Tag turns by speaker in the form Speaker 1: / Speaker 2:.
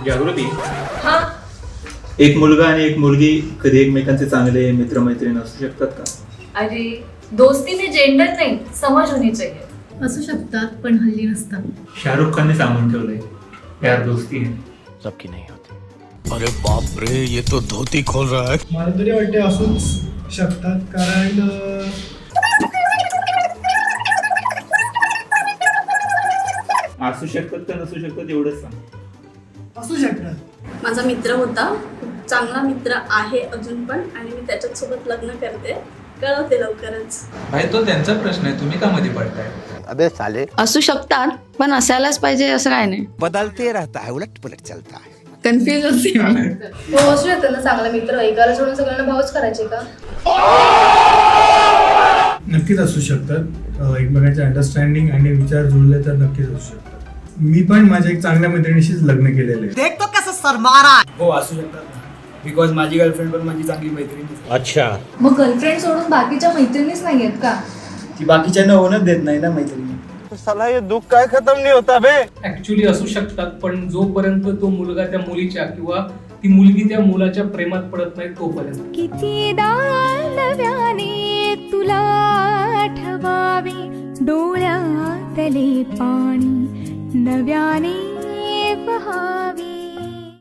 Speaker 1: जागृती,
Speaker 2: हा,
Speaker 1: एक मुलगा आणि एक मुलगी कधी एकमेकांचे चांगले मित्रमैत्रीण असू शकतात का?
Speaker 2: अरे दोस्ती में जेंडर नहीं, समझ होनी चाहिए.
Speaker 3: असू शकतात पण हल्ली नसतात.
Speaker 1: शाहरुख खानने सांगून ठेवलंय, यार दोस्ती है.
Speaker 4: सबकी नहीं होती. अरे बाप रे, ये तो धोती खोल रहा है.
Speaker 5: मला तरी वाटते असूच शकतात, कारण
Speaker 1: असू शकतात का नसू शकतात एवढंच सांग.
Speaker 5: असू शकतात.
Speaker 6: माझा मित्र होता, खूप चांगला मित्र आहे अजून पण, आणि मी त्याच्याच सोबत लग्न करते, कळवते लवकरच.
Speaker 7: भाई तो त्यांचा प्रश्न आहे, तुम्ही का मध्ये पडताय?
Speaker 4: अबे साले.
Speaker 8: असू शकतात पण असायलाच पाहिजे असं काय नाही.
Speaker 4: बदलते रहता है, उलट पुलट चलता है.
Speaker 8: कन्फ्युज होते मी.
Speaker 9: हो असू शकतं ना चांगला मित्र. एकाला सोडून सगळ्यांना भाऊच करायचे का?
Speaker 5: नक्कीच असू शकतात. एकमेकांचे अंडरस्टँडिंग आणि विचार जुळले तर नक्कीच असू शकतात. मी पण माझ्या एक चांगल्या मैत्रिणीशीच लग्न केलेलं आहे.
Speaker 10: देख तो कसं सरमारा. हो असू शकतात ना, बिकॉज माझी गर्लफ्रेंड पण माझी चांगली मैत्रीण आहे.
Speaker 4: अच्छा.
Speaker 9: मग गर्लफ्रेंड सोडून बाकीच्या मैत्रिणीच नाही आहेत का?
Speaker 10: ती बाकीच्यांना होणच देत नाही ना मैत्रिणी.
Speaker 4: साला ये दुख काय खत्म नहीं होता बे.
Speaker 11: ऍक्च्युली असू शकतात, पण जोपर्यंत तो मुलगा त्या मुलीच्या किंवा ती मुलगी त्या मुलाच्या प्रेमात पडत नाही तोपर्यंत.
Speaker 3: कितीदा नव्याने तुला आठवावे, डोळ्यातले पाणी नव्याने